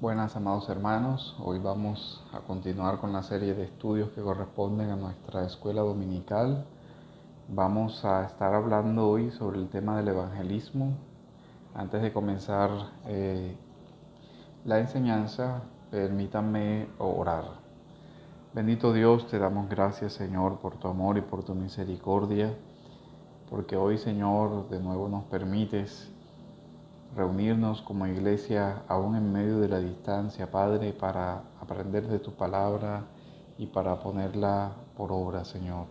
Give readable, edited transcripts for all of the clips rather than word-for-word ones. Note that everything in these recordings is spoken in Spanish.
Buenas, amados hermanos. Hoy vamos a continuar con la serie de estudios que corresponden a nuestra escuela dominical. Vamos a estar hablando hoy sobre el tema del evangelismo. Antes de comenzar la enseñanza, permítanme orar. Bendito Dios, te damos gracias, Señor, por tu amor y por tu misericordia, porque hoy, Señor, de nuevo nos permites reunirnos como iglesia aún en medio de la distancia, Padre, para aprender de tu palabra y para ponerla por obra, Señor.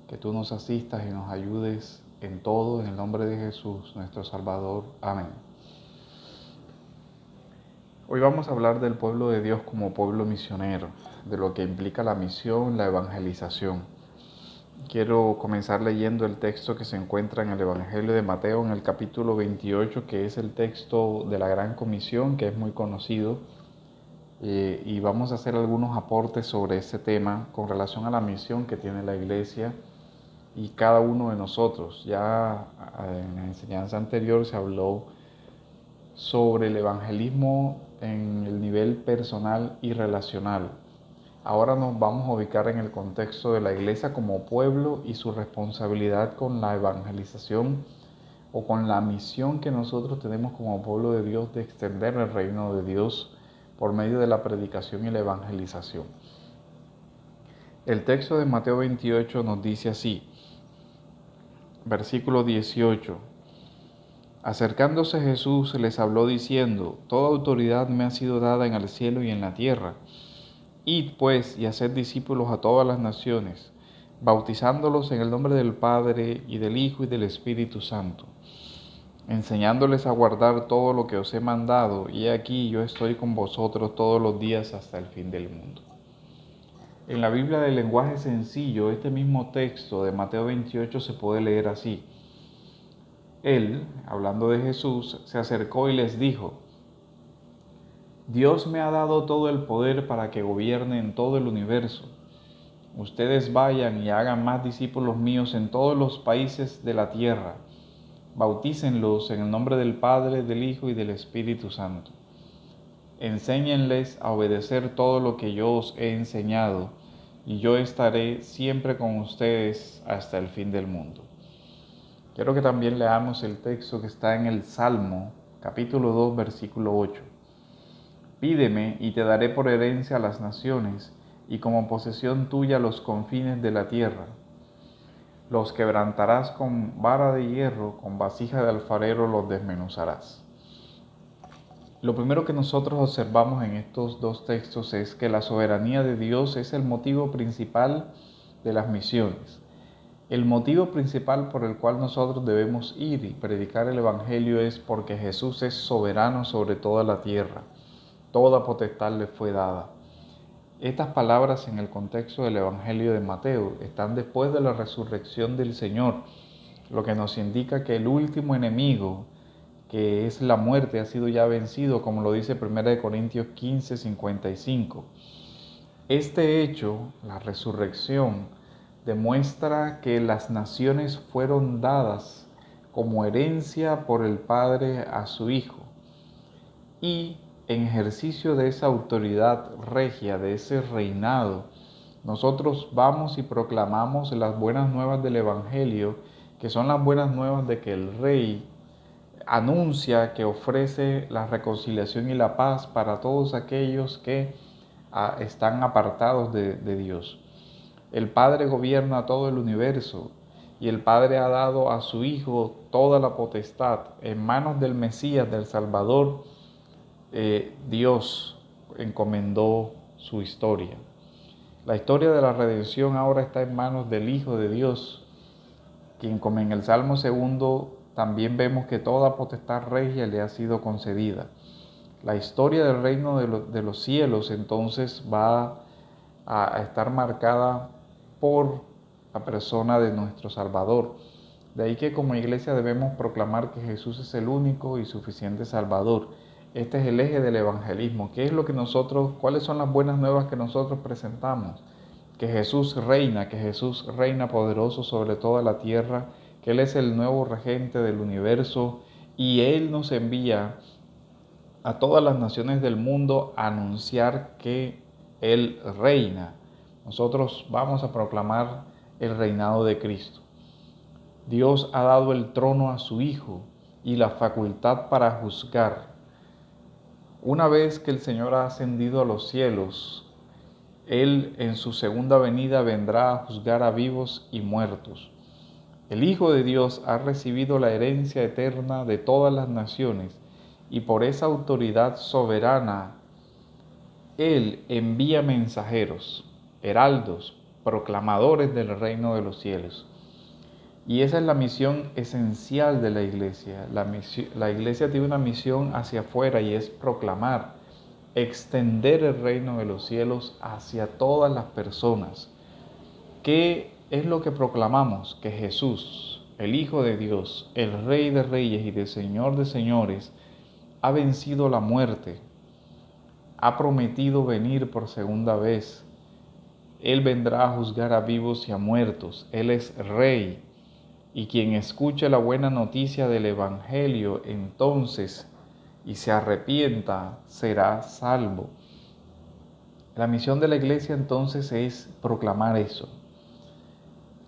Que tú nos asistas y nos ayudes en todo, en el nombre de Jesús, nuestro Salvador. Amén. Hoy vamos a hablar del pueblo de Dios como pueblo misionero, de lo que implica la misión, la evangelización. Quiero comenzar leyendo el texto que se encuentra en el Evangelio de Mateo, en el capítulo 28, que es el texto de la Gran Comisión, que es muy conocido, y vamos a hacer algunos aportes sobre ese tema con relación a la misión que tiene la Iglesia y cada uno de nosotros. Ya en la enseñanza anterior se habló sobre el evangelismo en el nivel personal y relacional. Ahora nos vamos a ubicar en el contexto de la iglesia como pueblo y su responsabilidad con la evangelización o con la misión que nosotros tenemos como pueblo de Dios de extender el reino de Dios por medio de la predicación y la evangelización. El texto de Mateo 28 nos dice así, versículo 18. Acercándose Jesús les habló diciendo, toda autoridad me ha sido dada en el cielo y en la tierra. Id pues y haced discípulos a todas las naciones, bautizándolos en el nombre del Padre y del Hijo y del Espíritu Santo, enseñándoles a guardar todo lo que os he mandado, y he aquí yo estoy con vosotros todos los días hasta el fin del mundo. En la Biblia del lenguaje sencillo, este mismo texto de Mateo 28 se puede leer así. Él, hablando de Jesús, se acercó y les dijo, Dios me ha dado todo el poder para que gobierne en todo el universo. Ustedes vayan y hagan más discípulos míos en todos los países de la tierra. Bautícenlos en el nombre del Padre, del Hijo y del Espíritu Santo. Enséñenles a obedecer todo lo que yo os he enseñado, y yo estaré siempre con ustedes hasta el fin del mundo. Quiero que también leamos el texto que está en el Salmo, capítulo 2, versículo 8. Pídeme y te daré por herencia a las naciones, y como posesión tuya los confines de la tierra. Los quebrantarás con vara de hierro, con vasija de alfarero los desmenuzarás. Lo primero que nosotros observamos en estos dos textos es que la soberanía de Dios es el motivo principal de las misiones. El motivo principal por el cual nosotros debemos ir y predicar el Evangelio es porque Jesús es soberano sobre toda la tierra. Toda potestad le fue dada. Estas palabras en el contexto del Evangelio de Mateo están después de la resurrección del Señor, lo que nos indica que el último enemigo, que es la muerte, ha sido ya vencido, como lo dice 1 Corintios 15, 55. Este hecho, la resurrección, demuestra que las naciones fueron dadas como herencia por el Padre a su Hijo. Y en ejercicio de esa autoridad regia, de ese reinado, nosotros vamos y proclamamos las buenas nuevas del Evangelio, que son las buenas nuevas de que el Rey anuncia que ofrece la reconciliación y la paz para todos aquellos que están apartados de Dios. El Padre gobierna todo el universo y el Padre ha dado a su Hijo toda la potestad en manos del Mesías, del Salvador. Dios encomendó su historia. La historia de la redención ahora está en manos del Hijo de Dios, quien, como en el Salmo 2, también vemos que toda potestad regia le ha sido concedida. La historia del reino de los cielos entonces va a estar marcada por la persona de nuestro Salvador. De ahí que como iglesia debemos proclamar que Jesús es el único y suficiente Salvador. Este es el eje del evangelismo. ¿Qué es lo que cuáles son las buenas nuevas que nosotros presentamos? Que Jesús reina poderoso sobre toda la tierra, que Él es el nuevo regente del universo y Él nos envía a todas las naciones del mundo a anunciar que Él reina. Nosotros vamos a proclamar el reinado de Cristo. Dios ha dado el trono a su Hijo y la facultad para juzgar. Una vez que el Señor ha ascendido a los cielos, Él en su segunda venida vendrá a juzgar a vivos y muertos. El Hijo de Dios ha recibido la herencia eterna de todas las naciones y por esa autoridad soberana, Él envía mensajeros, heraldos, proclamadores del reino de los cielos. Y esa es la misión esencial de la iglesia. La iglesia tiene una misión hacia afuera y es proclamar, extender el reino de los cielos hacia todas las personas. ¿Qué es lo que proclamamos? Que Jesús, el Hijo de Dios, el Rey de Reyes y el Señor de Señores, ha vencido la muerte, ha prometido venir por segunda vez. Él vendrá a juzgar a vivos y a muertos. Él es Rey. Y quien escuche la buena noticia del Evangelio entonces y se arrepienta será salvo. La misión de la iglesia entonces es proclamar eso.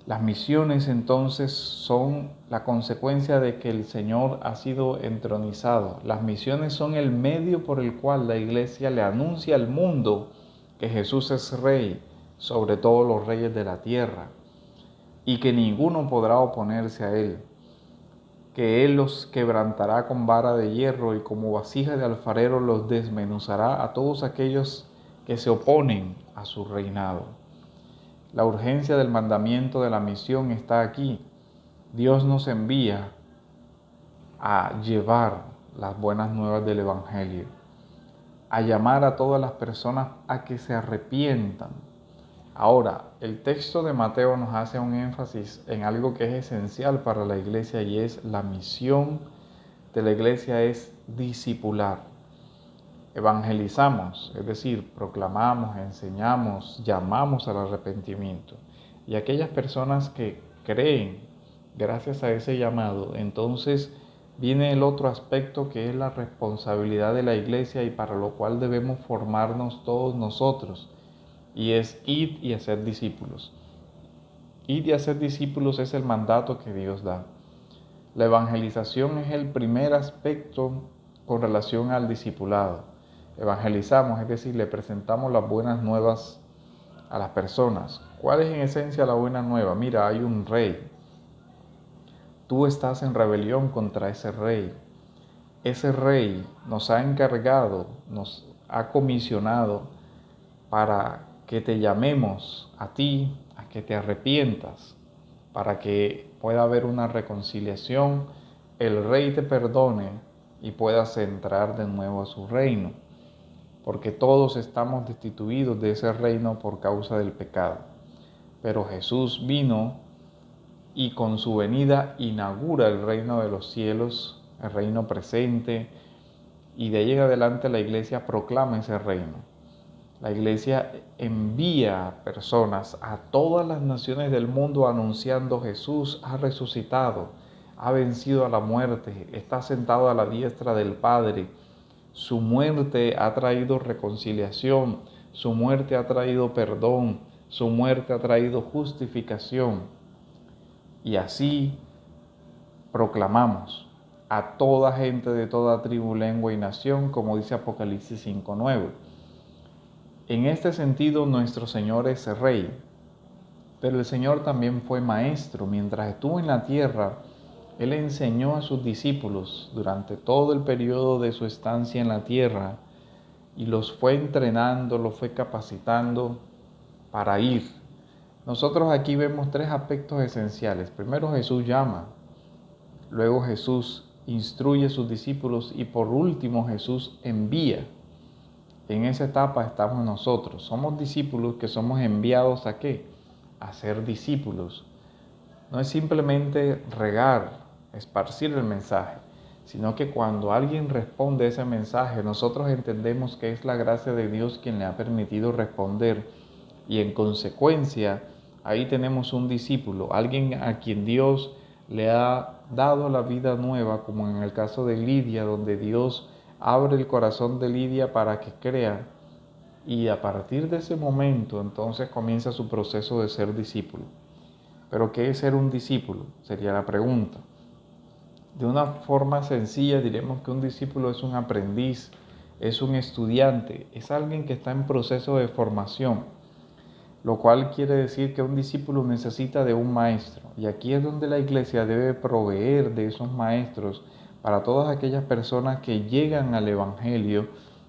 Las misiones entonces son la consecuencia de que el Señor ha sido entronizado. Las misiones son el medio por el cual la iglesia le anuncia al mundo que Jesús es Rey sobre todos los reyes de la tierra y que ninguno podrá oponerse a Él, que Él los quebrantará con vara de hierro y como vasija de alfarero los desmenuzará a todos aquellos que se oponen a su reinado. La urgencia del mandamiento de la misión está aquí. Dios nos envía a llevar las buenas nuevas del Evangelio, a llamar a todas las personas a que se arrepientan. Ahora, el texto de Mateo nos hace un énfasis en algo que es esencial para la iglesia y es la misión de la iglesia es discipular. Evangelizamos, es decir, proclamamos, enseñamos, llamamos al arrepentimiento. Y aquellas personas que creen gracias a ese llamado, entonces viene el otro aspecto que es la responsabilidad de la iglesia y para lo cual debemos formarnos todos nosotros. Y es ir y hacer discípulos. Ir y hacer discípulos es el mandato que Dios da. La evangelización es el primer aspecto con relación al discipulado. Evangelizamos, es decir, le presentamos las buenas nuevas a las personas. ¿Cuál es en esencia la buena nueva? Mira, hay un rey. Tú estás en rebelión contra ese rey. Ese rey nos ha encargado, nos ha comisionado para que te llamemos a ti, a que te arrepientas, para que pueda haber una reconciliación, el rey te perdone y puedas entrar de nuevo a su reino, porque todos estamos destituidos de ese reino por causa del pecado. Pero Jesús vino y con su venida inaugura el reino de los cielos, el reino presente, y de ahí en adelante la iglesia proclama ese reino. La iglesia envía personas a todas las naciones del mundo anunciando Jesús ha resucitado, ha vencido a la muerte, está sentado a la diestra del Padre. Su muerte ha traído reconciliación, su muerte ha traído perdón, su muerte ha traído justificación. Y así proclamamos a toda gente de toda tribu, lengua y nación, como dice Apocalipsis 5:9. En este sentido, nuestro Señor es Rey, pero el Señor también fue Maestro. Mientras estuvo en la tierra, Él enseñó a sus discípulos durante todo el periodo de su estancia en la tierra y los fue entrenando, los fue capacitando para ir. Nosotros aquí vemos tres aspectos esenciales. Primero, Jesús llama, luego Jesús instruye a sus discípulos y por último Jesús envía. En esa etapa estamos nosotros. Somos discípulos que somos enviados ¿a qué? A ser discípulos. No es simplemente regar, esparcir el mensaje, sino que cuando alguien responde ese mensaje, nosotros entendemos que es la gracia de Dios quien le ha permitido responder y en consecuencia ahí tenemos un discípulo, alguien a quien Dios le ha dado la vida nueva, como en el caso de Lidia, donde Dios abre el corazón de Lidia para que crea, y a partir de ese momento entonces comienza su proceso de ser discípulo. ¿Pero qué es ser un discípulo? Sería la pregunta. De una forma sencilla diremos que un discípulo es un aprendiz, es un estudiante, es alguien que está en proceso de formación, lo cual quiere decir que un discípulo necesita de un maestro. Y aquí es donde la iglesia debe proveer de esos maestros para todas aquellas personas que llegan al Evangelio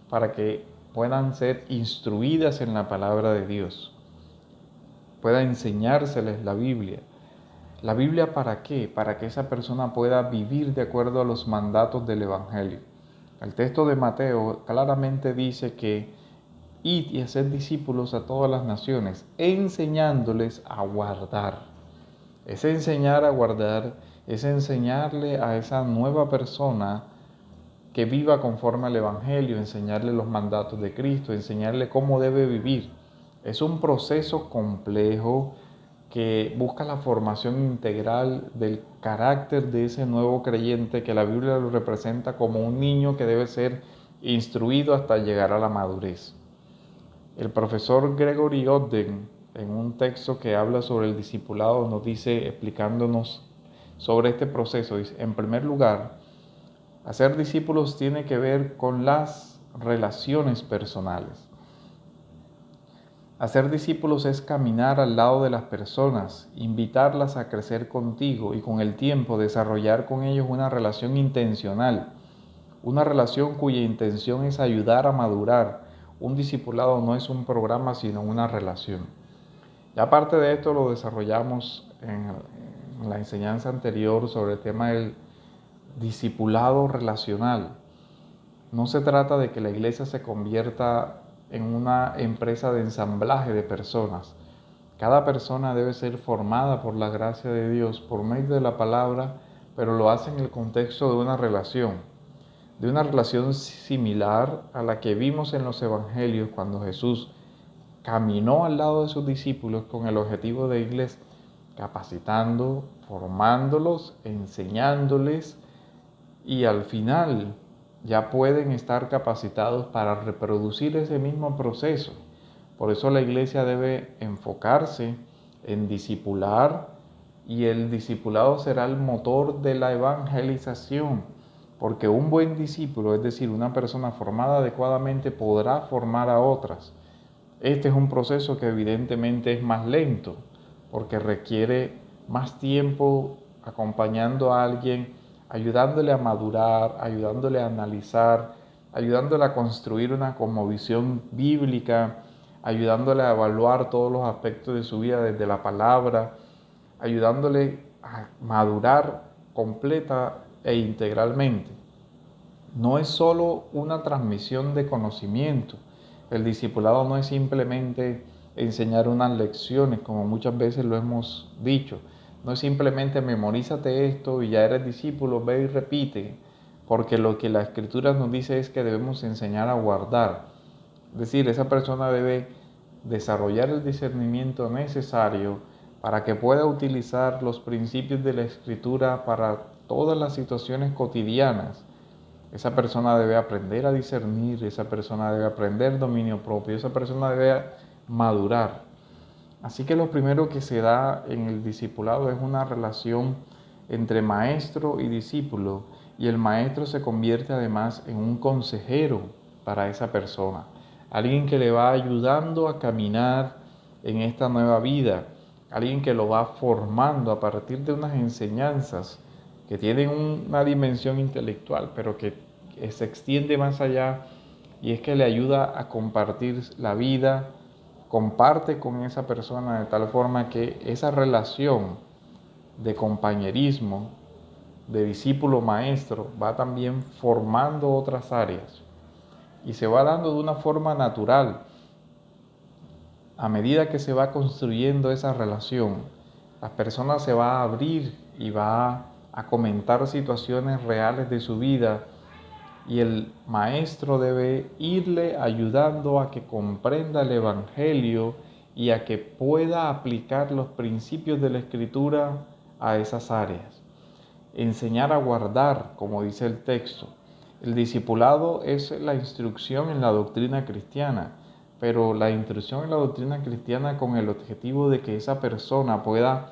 para que puedan ser instruidas en la palabra de Dios, pueda enseñárseles la Biblia. ¿La Biblia para qué? Para que esa persona pueda vivir de acuerdo a los mandatos del Evangelio. El texto de Mateo claramente dice que id y haced discípulos a todas las naciones, enseñándoles a guardar. Ese enseñar a guardar es enseñarle a esa nueva persona que viva conforme al Evangelio, enseñarle los mandatos de Cristo, enseñarle cómo debe vivir. Es un proceso complejo que busca la formación integral del carácter de ese nuevo creyente que la Biblia lo representa como un niño que debe ser instruido hasta llegar a la madurez. El profesor Gregory Ogden, en un texto que habla sobre el discipulado, nos dice, explicándonos sobre este proceso, dice, en primer lugar, hacer discípulos tiene que ver con las relaciones personales. Hacer discípulos es caminar al lado de las personas, invitarlas a crecer contigo y con el tiempo desarrollar con ellos una relación intencional, una relación cuya intención es ayudar a madurar. Un discipulado no es un programa, sino una relación. Y aparte de esto lo desarrollamos en la enseñanza anterior sobre el tema del discipulado relacional. No se trata de que la iglesia se convierta en una empresa de ensamblaje de personas. Cada persona debe ser formada por la gracia de Dios por medio de la palabra, pero lo hace en el contexto de una relación similar a la que vimos en los evangelios cuando Jesús caminó al lado de sus discípulos con el objetivo de irles capacitando, formándolos, enseñándoles, y al final ya pueden estar capacitados para reproducir ese mismo proceso. Por eso la iglesia debe enfocarse en discipular, y el discipulado será el motor de la evangelización, porque un buen discípulo, es decir, una persona formada adecuadamente, podrá formar a otras. Este es un proceso que evidentemente es más lento, porque requiere más tiempo acompañando a alguien, ayudándole a madurar, ayudándole a analizar, ayudándole a construir una cosmovisión bíblica, ayudándole a evaluar todos los aspectos de su vida desde la palabra, ayudándole a madurar completa e integralmente. No es solo una transmisión de conocimiento. El discipulado no es simplemente enseñar unas lecciones, como muchas veces lo hemos dicho. No es simplemente memorízate esto y ya eres discípulo, ve y repite, porque lo que la Escritura nos dice es que debemos enseñar a guardar. Es decir, esa persona debe desarrollar el discernimiento necesario para que pueda utilizar los principios de la Escritura para todas las situaciones cotidianas. Esa persona debe aprender a discernir, esa persona debe aprender dominio propio, esa persona debe madurar. Así que lo primero que se da en el discipulado es una relación entre maestro y discípulo, y el maestro se convierte además en un consejero para esa persona, alguien que le va ayudando a caminar en esta nueva vida, alguien que lo va formando a partir de unas enseñanzas que tienen una dimensión intelectual, pero que se extiende más allá, y es que le ayuda a compartir la vida, comparte con esa persona de tal forma que esa relación de compañerismo, de discípulo maestro, va también formando otras áreas y se va dando de una forma natural. A medida que se va construyendo esa relación, la persona se va a abrir y va a comentar situaciones reales de su vida, y el maestro debe irle ayudando a que comprenda el Evangelio y a que pueda aplicar los principios de la Escritura a esas áreas. Enseñar a guardar, como dice el texto, El discipulado es la instrucción en la doctrina cristiana, pero la instrucción en la doctrina cristiana con el objetivo de que esa persona pueda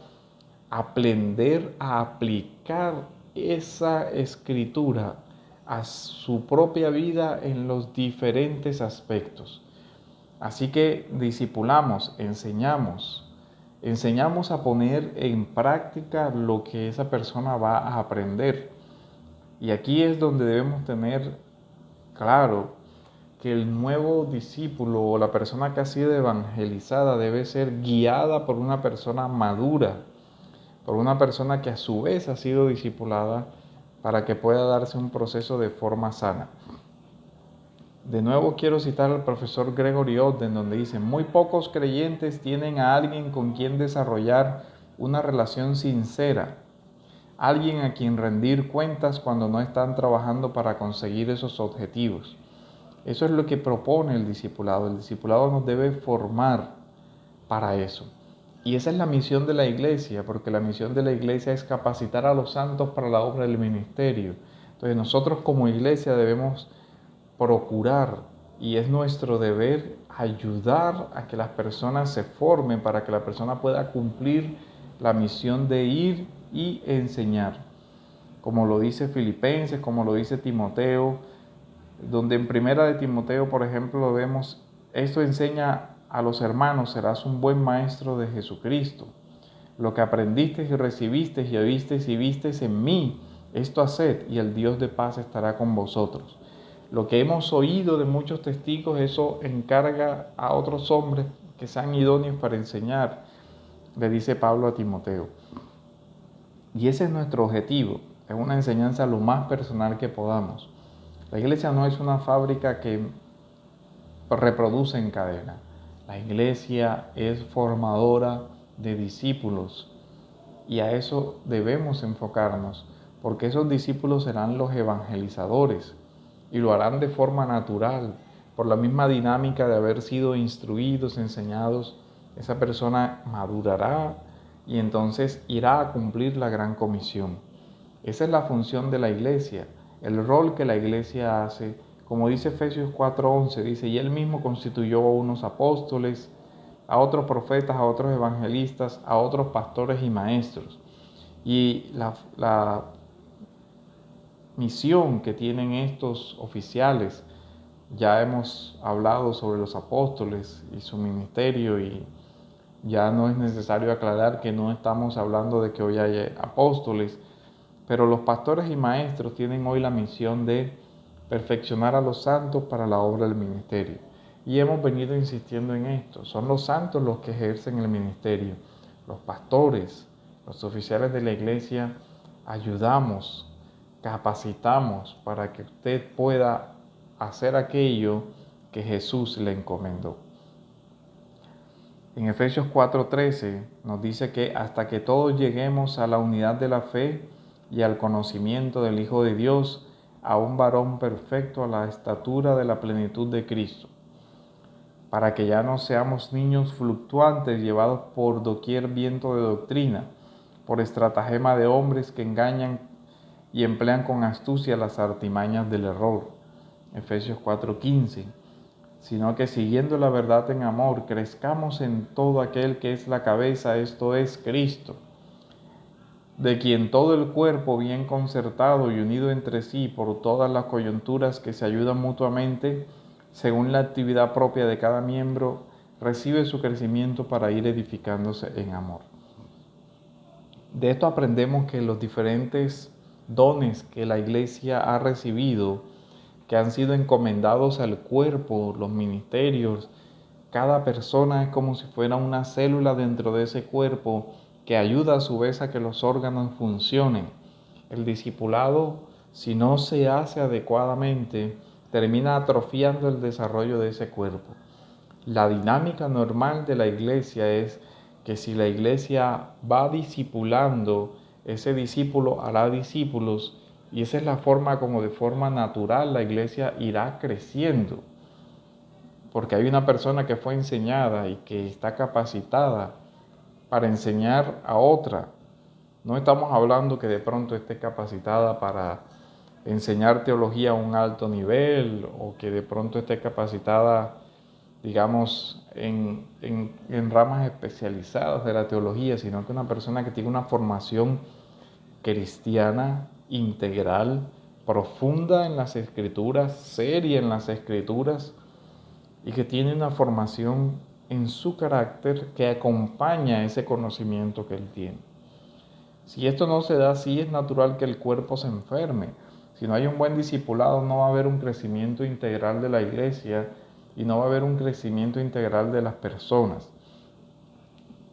aprender a aplicar esa escritura a su propia vida en los diferentes aspectos. Así que discipulamos, enseñamos a poner en práctica lo que esa persona va a aprender. Y aquí es donde debemos tener claro que el nuevo discípulo o la persona que ha sido evangelizada debe ser guiada por una persona madura, por una persona que a su vez ha sido discipulada para que pueda darse un proceso de forma sana. De nuevo quiero citar al profesor Gregory Ogden, donde dice: muy pocos creyentes tienen a alguien con quien desarrollar una relación sincera, alguien a quien rendir cuentas cuando no están trabajando para conseguir esos objetivos. Eso es lo que propone el discipulado. El discipulado nos debe formar para eso. Y esa es la misión de la iglesia, porque la misión de la iglesia es capacitar a los santos para la obra del ministerio. Entonces nosotros como iglesia debemos procurar, y es nuestro deber, ayudar a que las personas se formen para que la persona pueda cumplir la misión de ir y enseñar. Como lo dice Filipenses, como lo dice Timoteo, donde en primera de Timoteo, por ejemplo, lo vemos: esto enseña a los hermanos, serás un buen maestro de Jesucristo. Lo que aprendiste y recibiste y oíste y vistes en mí, esto haced, y el Dios de paz estará con vosotros. Lo que hemos oído de muchos testigos, eso encarga a otros hombres que sean idóneos para enseñar, le dice Pablo a Timoteo. Y ese es nuestro objetivo, es una enseñanza lo más personal que podamos. La iglesia no es una fábrica que reproduce en cadena. La iglesia es formadora de discípulos y a eso debemos enfocarnos, porque esos discípulos serán los evangelizadores y lo harán de forma natural, por la misma dinámica de haber sido instruidos, enseñados. Esa persona madurará y entonces irá a cumplir la gran comisión. Esa es la función de la iglesia, el rol que la iglesia hace. Como dice Efesios 4:11, dice: y él mismo constituyó a unos apóstoles, a otros profetas, a otros evangelistas, a otros pastores y maestros. Y la misión que tienen estos oficiales, ya hemos hablado sobre los apóstoles y su ministerio, y ya no es necesario aclarar que no estamos hablando de que hoy hay apóstoles, pero los pastores y maestros tienen hoy la misión de perfeccionar a los santos para la obra del ministerio. Y hemos venido insistiendo en esto. Son los santos los que ejercen el ministerio. Los pastores, los oficiales de la iglesia, ayudamos, capacitamos para que usted pueda hacer aquello que Jesús le encomendó. En Efesios 4:13 nos dice que hasta que todos lleguemos a la unidad de la fe y al conocimiento del Hijo de Dios, a un varón perfecto, a la estatura de la plenitud de Cristo, para que ya no seamos niños fluctuantes llevados por doquier viento de doctrina, por estratagema de hombres que engañan y emplean con astucia las artimañas del error. Efesios 4:15. Sino que siguiendo la verdad en amor, crezcamos en todo aquel que es la cabeza, esto es Cristo, de quien todo el cuerpo, bien concertado y unido entre sí por todas las coyunturas que se ayudan mutuamente, según la actividad propia de cada miembro, recibe su crecimiento para ir edificándose en amor. De esto aprendemos que los diferentes dones que la iglesia ha recibido, que han sido encomendados al cuerpo, los ministerios, cada persona es como si fuera una célula dentro de ese cuerpo que ayuda a su vez a que los órganos funcionen. El discipulado, si no se hace adecuadamente, termina atrofiando el desarrollo de ese cuerpo. La dinámica normal de la iglesia es que si la iglesia va discipulando, ese discípulo hará discípulos, y esa es la forma como de forma natural la iglesia irá creciendo. Porque hay una persona que fue enseñada y que está capacitada para enseñar a otra. No estamos hablando que de pronto esté capacitada para enseñar teología a un alto nivel o que de pronto esté capacitada, digamos, en ramas especializadas de la teología, sino que una persona que tiene una formación cristiana integral, profunda en las escrituras, seria en las escrituras y que tiene una formación en su carácter que acompaña ese conocimiento que él tiene. Si esto no se da así, es natural que el cuerpo se enferme. Si no hay un buen discipulado, no va a haber un crecimiento integral de la iglesia y no va a haber un crecimiento integral de las personas.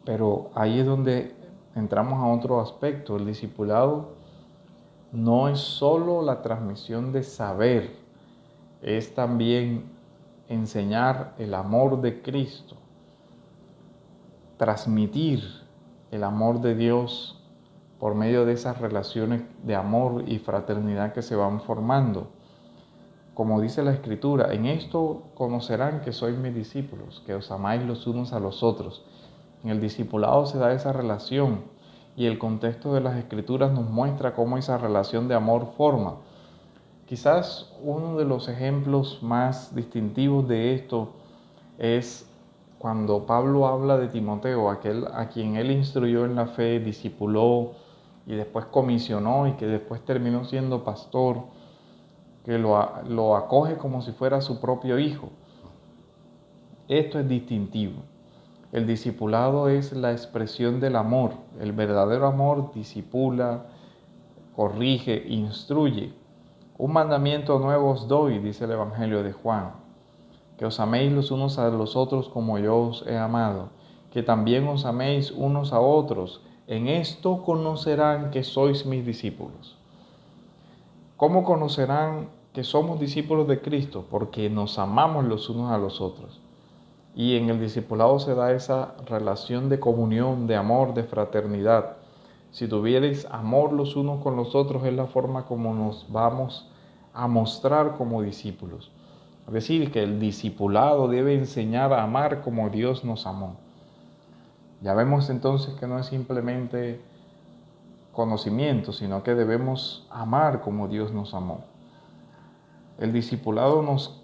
Pero ahí es donde entramos a otro aspecto. El discipulado no es solo la transmisión de saber, es también enseñar el amor de Cristo, transmitir el amor de Dios por medio de esas relaciones de amor y fraternidad que se van formando. Como dice la Escritura, en esto conocerán que sois mis discípulos, que os amáis los unos a los otros. En el discipulado se da esa relación y el contexto de las Escrituras nos muestra cómo esa relación de amor forma. Quizás uno de los ejemplos más distintivos de esto es cuando Pablo habla de Timoteo, aquel a quien él instruyó en la fe, discipuló y después comisionó y que después terminó siendo pastor, que lo acoge como si fuera su propio hijo. Esto es distintivo. El discipulado es la expresión del amor. El verdadero amor discipula, corrige, instruye. Un mandamiento nuevo os doy, dice el Evangelio de Juan, que os améis los unos a los otros como yo os he amado, que también os améis unos a otros. En esto conocerán que sois mis discípulos. ¿Cómo conocerán que somos discípulos de Cristo? Porque nos amamos los unos a los otros. Y en el discipulado se da esa relación de comunión, de amor, de fraternidad. Si tuvierais amor los unos con los otros, es la forma como nos vamos a mostrar como discípulos. Es decir, que el discipulado debe enseñar a amar como Dios nos amó. Ya vemos entonces que no es simplemente conocimiento, sino que debemos amar como Dios nos amó. El discipulado nos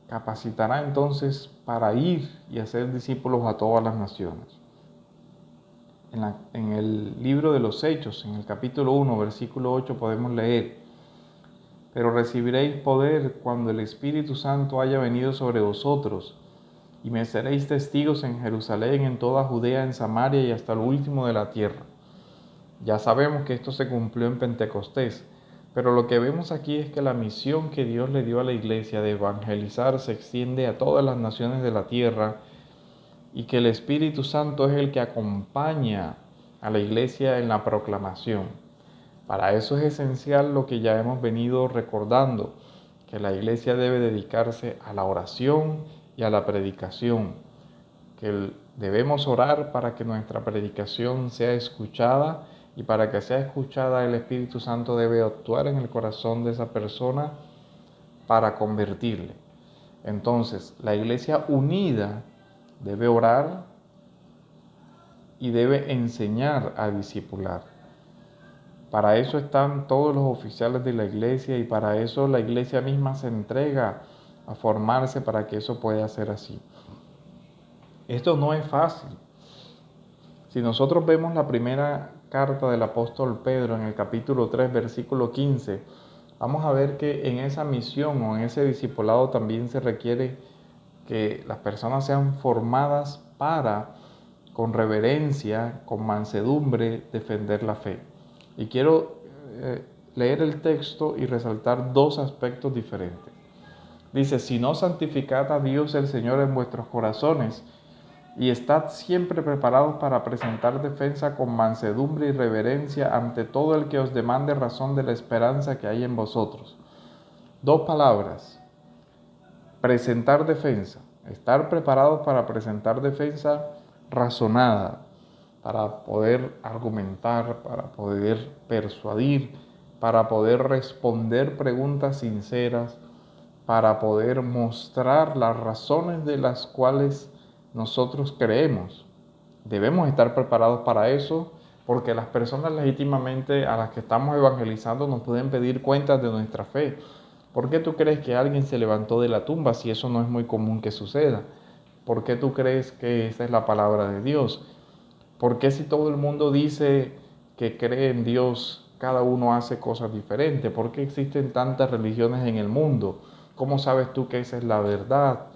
capacitará entonces para ir y hacer discípulos a todas las naciones. En el libro de los Hechos, en el capítulo 1, versículo 8, podemos leer: pero recibiréis poder cuando el Espíritu Santo haya venido sobre vosotros, y me seréis testigos en Jerusalén, en toda Judea, en Samaria y hasta lo último de la tierra. Ya sabemos que esto se cumplió en Pentecostés, pero lo que vemos aquí es que la misión que Dios le dio a la iglesia de evangelizar se extiende a todas las naciones de la tierra y que el Espíritu Santo es el que acompaña a la iglesia en la proclamación. Para eso es esencial lo que ya hemos venido recordando, que la iglesia debe dedicarse a la oración y a la predicación, que debemos orar para que nuestra predicación sea escuchada y para que sea escuchada el Espíritu Santo debe actuar en el corazón de esa persona para convertirle. Entonces, la iglesia unida debe orar y debe enseñar a discipular. Para eso están todos los oficiales de la iglesia y para eso la iglesia misma se entrega a formarse para que eso pueda ser así. Esto no es fácil. Si nosotros vemos la primera carta del apóstol Pedro en el capítulo 3, versículo 15, vamos a ver que en esa misión o en ese discipulado también se requiere que las personas sean formadas para, con reverencia, con mansedumbre, defender la fe. Y quiero leer el texto y resaltar dos aspectos diferentes. Dice: si no, santificad a Dios el Señor en vuestros corazones y estad siempre preparados para presentar defensa con mansedumbre y reverencia ante todo el que os demande razón de la esperanza que hay en vosotros. Dos palabras: presentar defensa, estar preparados para presentar defensa razonada, para poder argumentar, para poder persuadir, para poder responder preguntas sinceras, para poder mostrar las razones de las cuales nosotros creemos. Debemos estar preparados para eso, porque las personas legítimamente a las que estamos evangelizando nos pueden pedir cuentas de nuestra fe. ¿Por qué tú crees que alguien se levantó de la tumba si eso no es muy común que suceda? ¿Por qué tú crees que esa es la palabra de Dios? ¿Por qué si todo el mundo dice que cree en Dios, cada uno hace cosas diferentes? ¿Por qué existen tantas religiones en el mundo? ¿Cómo sabes tú que esa es la verdad?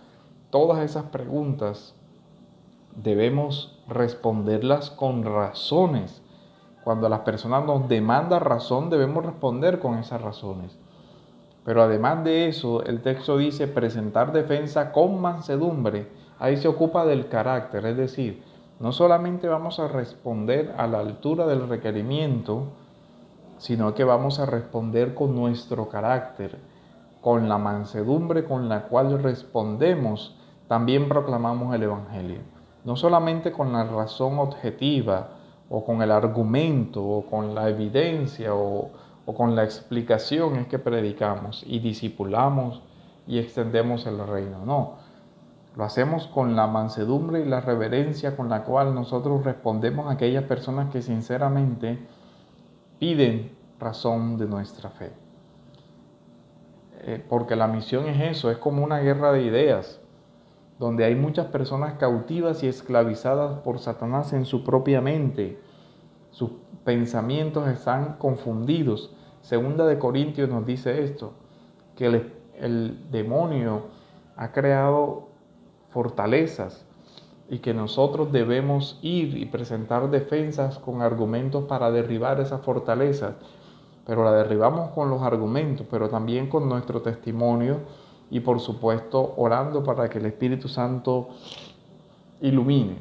Todas esas preguntas debemos responderlas con razones. Cuando las personas nos demandan razón, debemos responder con esas razones. Pero además de eso, el texto dice presentar defensa con mansedumbre. Ahí se ocupa del carácter, es decir, no solamente vamos a responder a la altura del requerimiento, sino que vamos a responder con nuestro carácter, con la mansedumbre con la cual respondemos, también proclamamos el Evangelio. No solamente con la razón objetiva, o con el argumento, o con la evidencia, o con la explicación es que predicamos y discipulamos y extendemos el reino. No, lo hacemos con la mansedumbre y la reverencia con la cual nosotros respondemos a aquellas personas que sinceramente piden razón de nuestra fe. Porque la misión es eso, es como una guerra de ideas, donde hay muchas personas cautivas y esclavizadas por Satanás en su propia mente. Sus pensamientos están confundidos. Segunda de Corintios nos dice esto, que el demonio ha creado fortalezas y que nosotros debemos ir y presentar defensas con argumentos para derribar esas fortalezas. Pero la derribamos con los argumentos, pero también con nuestro testimonio y por supuesto orando para que el Espíritu Santo ilumine,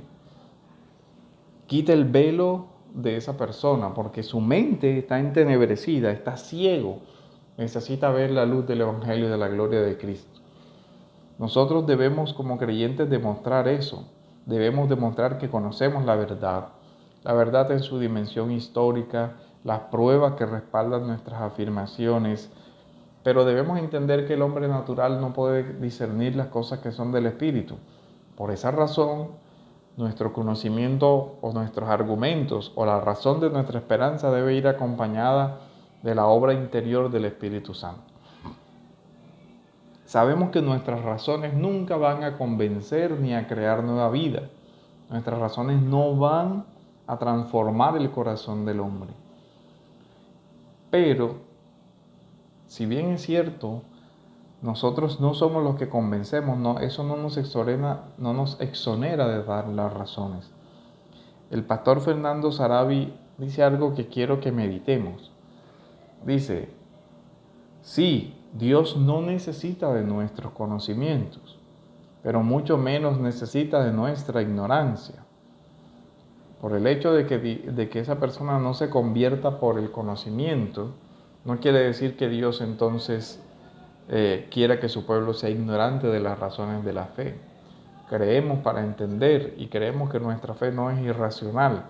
quite el velo de esa persona, porque su mente está entenebrecida, está ciego, necesita ver la luz del Evangelio y de la gloria de Cristo. Nosotros debemos como creyentes demostrar eso, debemos demostrar que conocemos la verdad en su dimensión histórica, las pruebas que respaldan nuestras afirmaciones, pero debemos entender que el hombre natural no puede discernir las cosas que son del Espíritu. Por esa razón, nuestro conocimiento o nuestros argumentos o la razón de nuestra esperanza debe ir acompañada de la obra interior del Espíritu Santo. Sabemos que nuestras razones nunca van a convencer ni a crear nueva vida. Nuestras razones no van a transformar el corazón del hombre. Pero, si bien es cierto, nosotros no somos los que convencemos, eso no nos exonera de dar las razones. El pastor Fernando Sarabi dice algo que quiero que meditemos. Dice, sí, Dios no necesita de nuestros conocimientos, pero mucho menos necesita de nuestra ignorancia. Por el hecho de que esa persona no se convierta por el conocimiento, no quiere decir que Dios entonces quiera que su pueblo sea ignorante de las razones de la fe. Creemos para entender y creemos que nuestra fe no es irracional.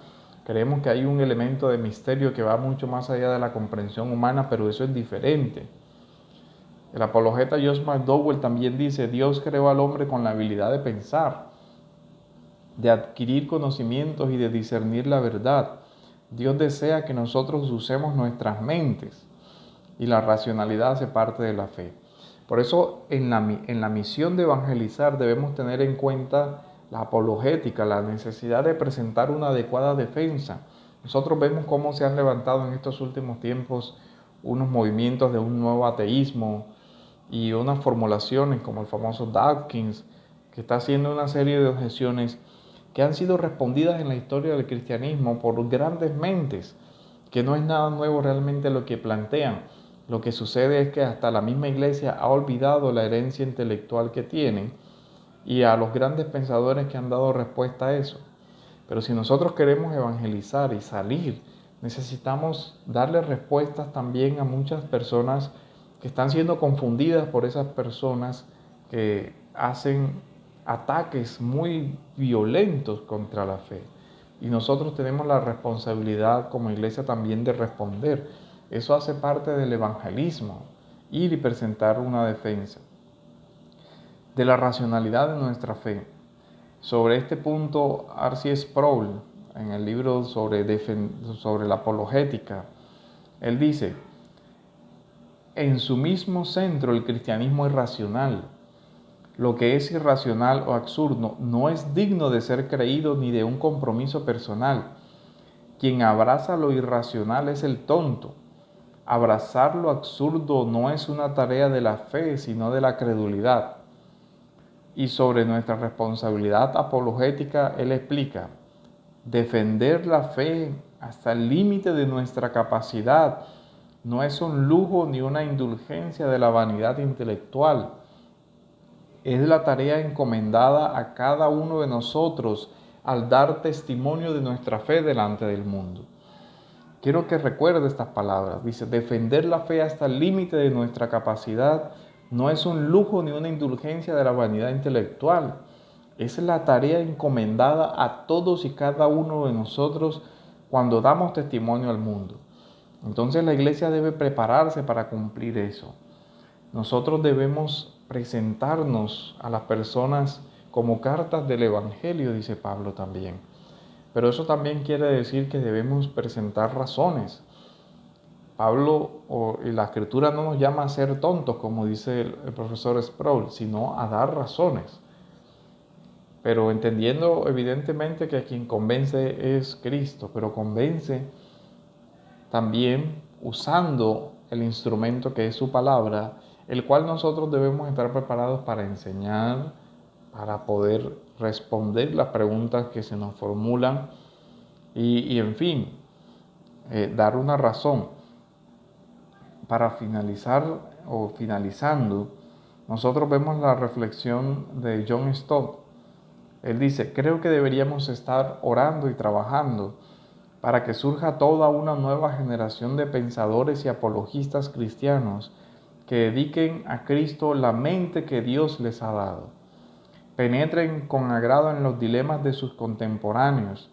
Creemos que hay un elemento de misterio que va mucho más allá de la comprensión humana, pero eso es diferente. El apologeta Josh McDowell también dice, Dios creó al hombre con la habilidad de pensar, de adquirir conocimientos y de discernir la verdad. Dios desea que nosotros usemos nuestras mentes y la racionalidad hace parte de la fe. Por eso en la misión de evangelizar debemos tener en cuenta la apologética, la necesidad de presentar una adecuada defensa. Nosotros vemos cómo se han levantado en estos últimos tiempos unos movimientos de un nuevo ateísmo y unas formulaciones como el famoso Dawkins, que está haciendo una serie de objeciones que han sido respondidas en la historia del cristianismo por grandes mentes, que no es nada nuevo realmente lo que plantean. Lo que sucede es que hasta la misma iglesia ha olvidado la herencia intelectual que tienen y a los grandes pensadores que han dado respuesta a eso. Pero si nosotros queremos evangelizar y salir, necesitamos darle respuestas también a muchas personas que están siendo confundidas por esas personas que hacen ataques muy violentos contra la fe. Y nosotros tenemos la responsabilidad como iglesia también de responder. Eso hace parte del evangelismo, ir y presentar una defensa de la racionalidad de nuestra fe. Sobre este punto, R.C. Sproul, en el libro sobre la apologética. Él dice, en su mismo centro el cristianismo es racional. Lo que es irracional o absurdo no es digno de ser creído ni de un compromiso personal. Quien abraza lo irracional es el tonto. Abrazar lo absurdo no es una tarea de la fe, sino de la credulidad. Y sobre nuestra responsabilidad apologética, él explica, defender la fe hasta el límite de nuestra capacidad no es un lujo ni una indulgencia de la vanidad intelectual. Es la tarea encomendada a cada uno de nosotros al dar testimonio de nuestra fe delante del mundo. Quiero que recuerde estas palabras. Dice, defender la fe hasta el límite de nuestra capacidad no es un lujo ni una indulgencia de la vanidad intelectual. Es la tarea encomendada a todos y cada uno de nosotros cuando damos testimonio al mundo. Entonces la iglesia debe prepararse para cumplir eso. Nosotros debemos presentarnos a las personas como cartas del Evangelio, dice Pablo también. Pero eso también quiere decir que debemos presentar razones. Pablo y la Escritura no nos llama a ser tontos, como dice el profesor Sproul, sino a dar razones. Pero entendiendo evidentemente que quien convence es Cristo, pero convence también usando el instrumento que es su palabra, el cual nosotros debemos estar preparados para enseñar, para poder responder las preguntas que se nos formulan y en fin, dar una razón. Para finalizar o finalizando, nosotros vemos la reflexión de John Stott. Él dice, creo que deberíamos estar orando y trabajando para que surja toda una nueva generación de pensadores y apologistas cristianos que dediquen a Cristo la mente que Dios les ha dado. Penetren con agrado en los dilemas de sus contemporáneos,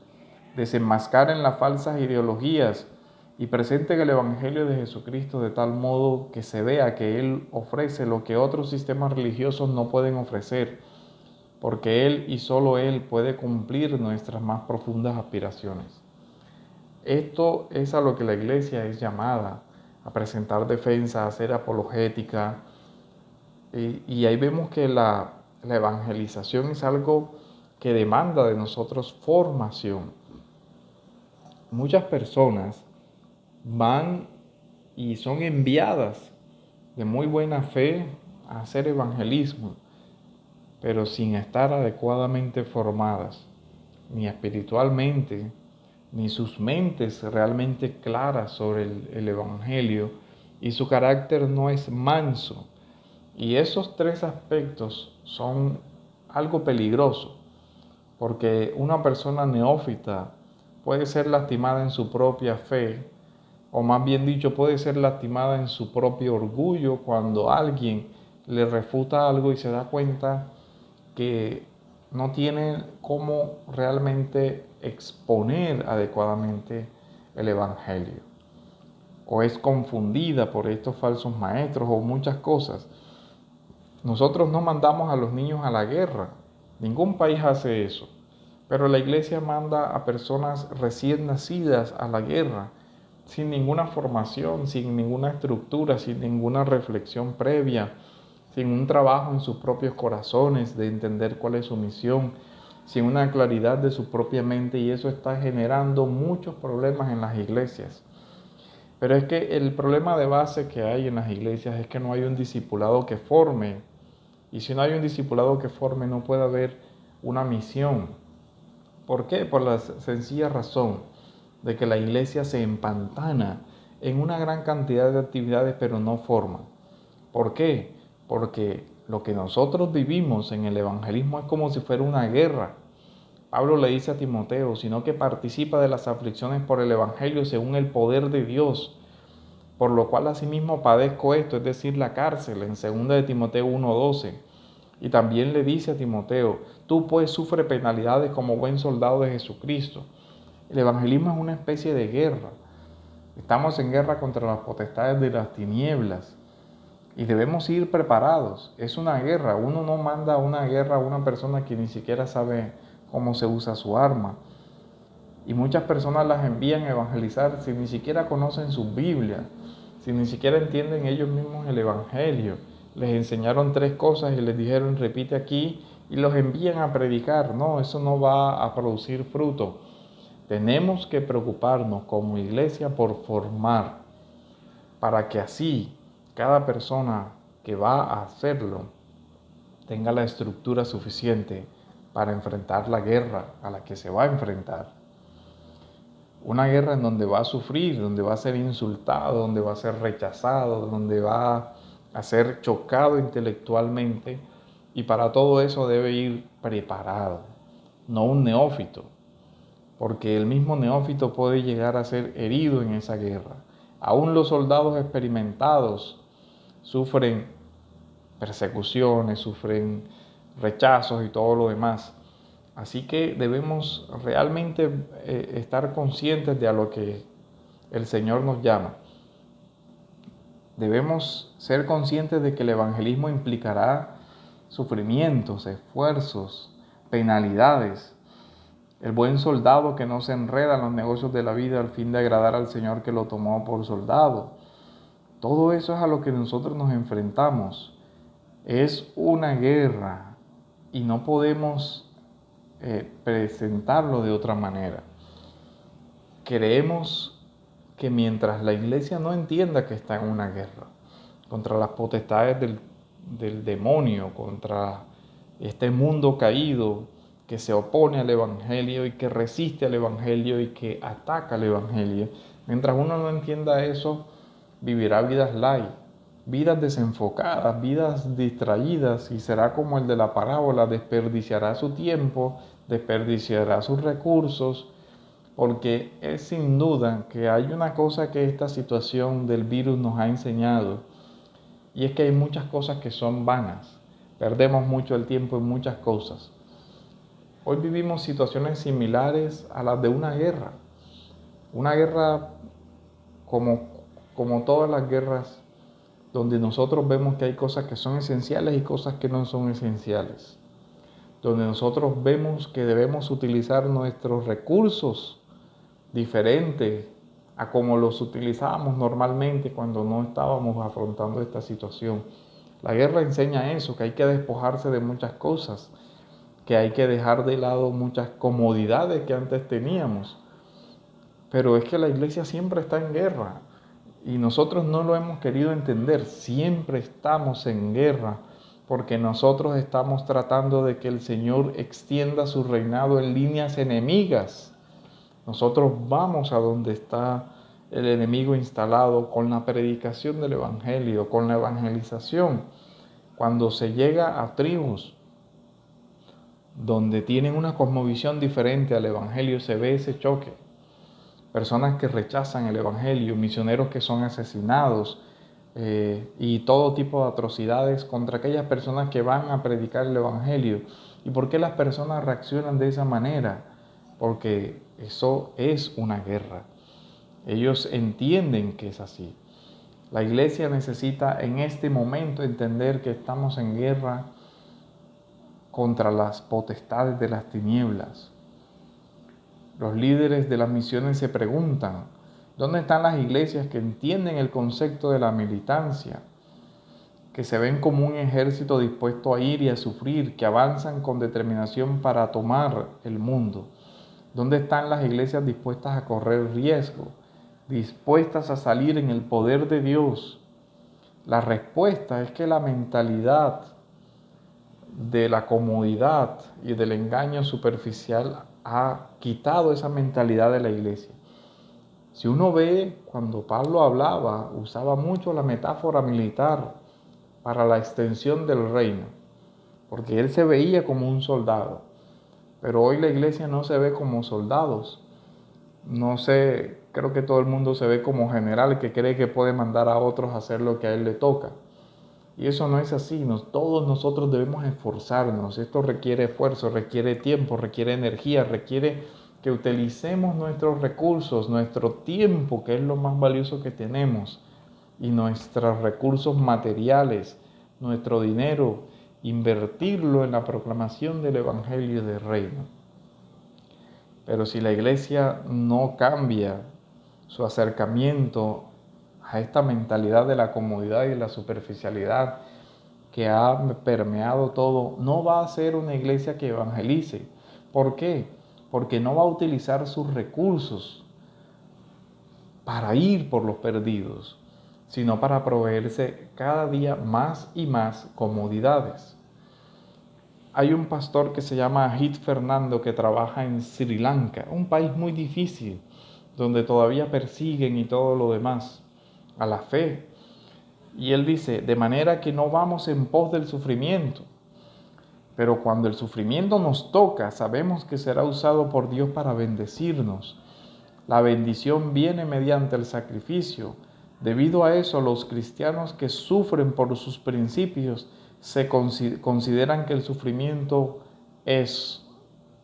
desenmascaren las falsas ideologías y presenten el Evangelio de Jesucristo de tal modo que se vea que Él ofrece lo que otros sistemas religiosos no pueden ofrecer, porque Él y solo Él puede cumplir nuestras más profundas aspiraciones. Esto es a lo que la iglesia es llamada, a presentar defensa, a hacer apologética. Y ahí vemos que la evangelización es algo que demanda de nosotros formación. Muchas personas van y son enviadas de muy buena fe a hacer evangelismo, pero sin estar adecuadamente formadas, ni espiritualmente, ni sus mentes realmente claras sobre el Evangelio, y su carácter no es manso. Y esos tres aspectos son algo peligroso, porque una persona neófita puede ser lastimada en su propia fe, o más bien dicho, puede ser lastimada en su propio orgullo cuando alguien le refuta algo y se da cuenta que no tiene cómo realmente exponer adecuadamente el Evangelio, o es confundida por estos falsos maestros o muchas cosas. Nosotros no mandamos a los niños a la guerra, ningún país hace eso, pero la iglesia manda a personas recién nacidas a la guerra, sin ninguna formación, sin ninguna estructura, sin ninguna reflexión previa, sin un trabajo en sus propios corazones de entender cuál es su misión, sin una claridad de su propia mente, y eso está generando muchos problemas en las iglesias. Pero es que el problema de base que hay en las iglesias es que no hay un discipulado que forme, y si no hay un discipulado que forme no puede haber una misión. ¿Por qué? Por la sencilla razón de que la iglesia se empantana en una gran cantidad de actividades pero no forma. ¿Por qué? Porque lo que nosotros vivimos en el evangelismo es como si fuera una guerra. Pablo le dice a Timoteo, sino que participa de las aflicciones por el evangelio según el poder de Dios, por lo cual asimismo padezco esto, es decir, la cárcel, en 2 de Timoteo 1:12. Y también le dice a Timoteo, tú pues sufre penalidades como buen soldado de Jesucristo. El evangelismo es una especie de guerra. Estamos en guerra contra las potestades de las tinieblas y debemos ir preparados. Es una guerra. Uno no manda a una guerra a una persona que ni siquiera sabe cómo se usa su arma. Y muchas personas las envían a evangelizar sin ni siquiera conocen su Biblia, sin ni siquiera entienden ellos mismos el Evangelio. Les enseñaron 3 cosas y les dijeron repite aquí y los envían a predicar. No, eso no va a producir fruto. Tenemos que preocuparnos como iglesia por formar, para que así cada persona que va a hacerlo tenga la estructura suficiente para enfrentar la guerra a la que se va a enfrentar. Una guerra en donde va a sufrir, donde va a ser insultado, donde va a ser rechazado, donde va a ser chocado intelectualmente, y para todo eso debe ir preparado, no un neófito, porque el mismo neófito puede llegar a ser herido en esa guerra. Aún los soldados experimentados sufren persecuciones, sufren rechazos y todo lo demás. Así que debemos realmente estar conscientes de a lo que el Señor nos llama. Debemos ser conscientes de que el evangelismo implicará sufrimientos, esfuerzos, penalidades. El buen soldado que no se enreda en los negocios de la vida al fin de agradar al Señor que lo tomó por soldado. Todo eso es a lo que nosotros nos enfrentamos. Es una guerra y no podemos presentarlo de otra manera. Creemos que mientras la iglesia no entienda que está en una guerra contra las potestades del demonio, contra este mundo caído que se opone al evangelio y que resiste al evangelio y que ataca al evangelio, mientras uno no entienda eso, vivirá vidas light, vidas desenfocadas, vidas distraídas, y será como el de la parábola: desperdiciará su tiempo, desperdiciará sus recursos, porque es sin duda que hay una cosa que esta situación del virus nos ha enseñado, y es que hay muchas cosas que son vanas. Perdemos mucho el tiempo en muchas cosas. Hoy vivimos situaciones similares a las de una guerra como todas las guerras, donde nosotros vemos que hay cosas que son esenciales y cosas que no son esenciales, donde nosotros vemos que debemos utilizar nuestros recursos diferentes a como los utilizábamos normalmente cuando no estábamos afrontando esta situación. La guerra enseña eso, que hay que despojarse de muchas cosas, que hay que dejar de lado muchas comodidades que antes teníamos. Pero es que la iglesia siempre está en guerra y nosotros no lo hemos querido entender. Siempre estamos en guerra porque nosotros estamos tratando de que el Señor extienda su reinado en líneas enemigas. Nosotros vamos a donde está el enemigo instalado con la predicación del evangelio, con la evangelización. Cuando se llega a tribus donde tienen una cosmovisión diferente al evangelio, se ve ese choque. Personas que rechazan el evangelio, misioneros que son asesinados y todo tipo de atrocidades contra aquellas personas que van a predicar el evangelio. ¿Y por qué las personas reaccionan de esa manera? Porque eso es una guerra. Ellos entienden que es así. La iglesia necesita en este momento entender que estamos en guerra contra las potestades de las tinieblas. Los líderes de las misiones se preguntan, ¿dónde están las iglesias que entienden el concepto de la militancia? Que se ven como un ejército dispuesto a ir y a sufrir, que avanzan con determinación para tomar el mundo. ¿Dónde están las iglesias dispuestas a correr riesgo, dispuestas a salir en el poder de Dios? La respuesta es que la mentalidad de la comodidad y del engaño superficial ha quitado esa mentalidad de la iglesia. Si uno ve, cuando Pablo hablaba, usaba mucho la metáfora militar para la extensión del reino, porque él se veía como un soldado. Pero hoy la iglesia no se ve como soldados. No sé, creo que todo el mundo se ve como general que cree que puede mandar a otros a hacer lo que a él le toca. Y eso no es así. Todos nosotros debemos esforzarnos. Esto requiere esfuerzo, requiere tiempo, requiere energía, requiere que utilicemos nuestros recursos, nuestro tiempo, que es lo más valioso que tenemos, y nuestros recursos materiales, nuestro dinero, invertirlo en la proclamación del Evangelio del Reino. Pero si la iglesia no cambia su acercamiento a esta mentalidad de la comodidad y de la superficialidad que ha permeado todo, no va a ser una iglesia que evangelice. ¿Por qué? Porque no va a utilizar sus recursos para ir por los perdidos, sino para proveerse cada día más y más comodidades. Hay un pastor que se llama Ajit Fernando que trabaja en Sri Lanka, un país muy difícil, donde todavía persiguen y todo lo demás a la fe. Y él dice, de manera que no vamos en pos del sufrimiento, pero cuando el sufrimiento nos toca, sabemos que será usado por Dios para bendecirnos. La bendición viene mediante el sacrificio. Debido a eso, los cristianos que sufren por sus principios se consideran que el sufrimiento es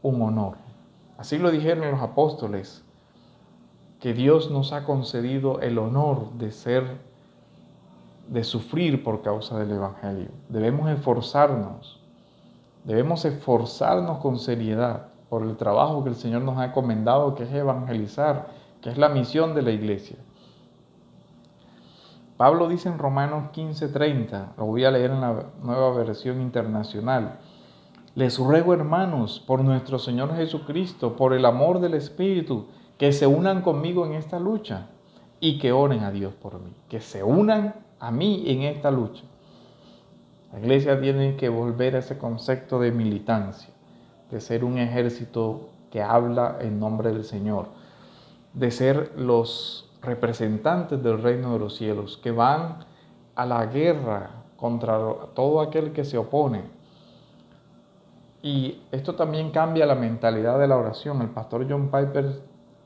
un honor. Así lo dijeron los apóstoles, que Dios nos ha concedido el honor de sufrir por causa del Evangelio. Debemos esforzarnos con seriedad por el trabajo que el Señor nos ha encomendado, que es evangelizar, que es la misión de la iglesia. Pablo dice en Romanos 15:30, lo voy a leer en la Nueva Versión Internacional: les ruego, hermanos, por nuestro Señor Jesucristo, por el amor del Espíritu, que se unan conmigo en esta lucha y que oren a Dios por mí, que se unan a mí en esta lucha. La iglesia tiene que volver a ese concepto de militancia, de ser un ejército que habla en nombre del Señor, de ser los representantes del reino de los cielos, que van a la guerra contra todo aquel que se opone. Y esto también cambia la mentalidad de la oración. El pastor John Piper,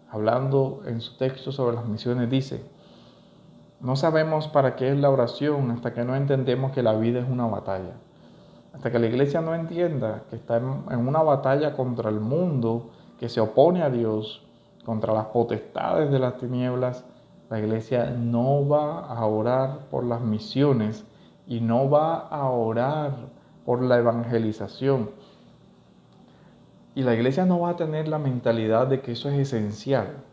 hablando en su texto sobre las misiones, dice: no sabemos para qué es la oración hasta que no entendemos que la vida es una batalla. Hasta que la iglesia no entienda que está en una batalla contra el mundo, que se opone a Dios, contra las potestades de las tinieblas, la iglesia no va a orar por las misiones y no va a orar por la evangelización. Y la iglesia no va a tener la mentalidad de que eso es esencial.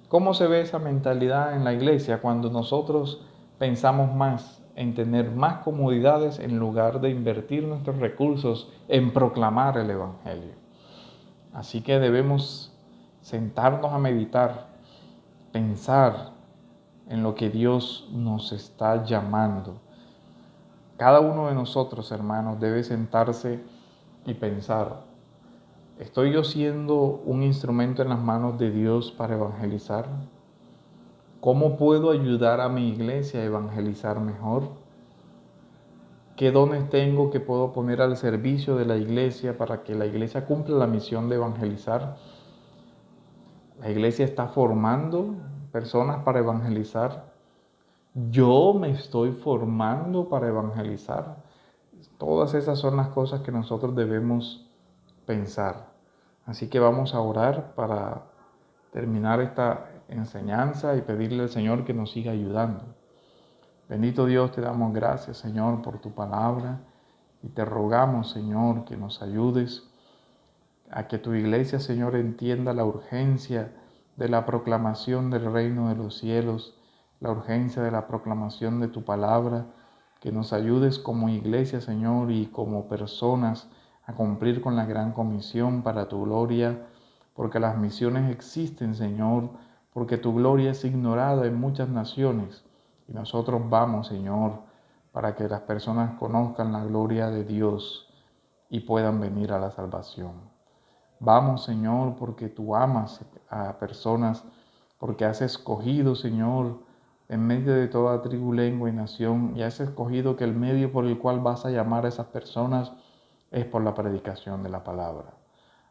¿Cómo se ve esa mentalidad en la iglesia? Cuando nosotros pensamos más en tener más comodidades en lugar de invertir nuestros recursos en proclamar el Evangelio. Así que debemos sentarnos a meditar, pensar en lo que Dios nos está llamando. Cada uno de nosotros, hermanos, debe sentarse y pensar: ¿estoy yo siendo un instrumento en las manos de Dios para evangelizar? ¿Cómo puedo ayudar a mi iglesia a evangelizar mejor? ¿Qué dones tengo que puedo poner al servicio de la iglesia para que la iglesia cumpla la misión de evangelizar? La iglesia está formando personas para evangelizar. Yo me estoy formando para evangelizar. Todas esas son las cosas que nosotros debemos pensar. Así que vamos a orar para terminar esta enseñanza y pedirle al Señor que nos siga ayudando. Bendito Dios, te damos gracias, Señor, por tu palabra y te rogamos, Señor, que nos ayudes a que tu iglesia, Señor, entienda la urgencia de la proclamación del reino de los cielos, la urgencia de la proclamación de tu palabra, que nos ayudes como iglesia, Señor, y como personas a cumplir con la gran comisión para tu gloria, porque las misiones existen, Señor, porque tu gloria es ignorada en muchas naciones. Y nosotros vamos, Señor, para que las personas conozcan la gloria de Dios y puedan venir a la salvación. Vamos, Señor, porque tú amas a personas, porque has escogido, Señor, en medio de toda tribu, lengua y nación, y has escogido que el medio por el cual vas a llamar a esas personas es por la predicación de la palabra.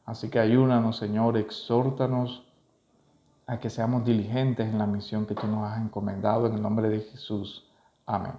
Así que ayúdanos, Señor, exhórtanos a que seamos diligentes en la misión que tú nos has encomendado, en el nombre de Jesús. Amén.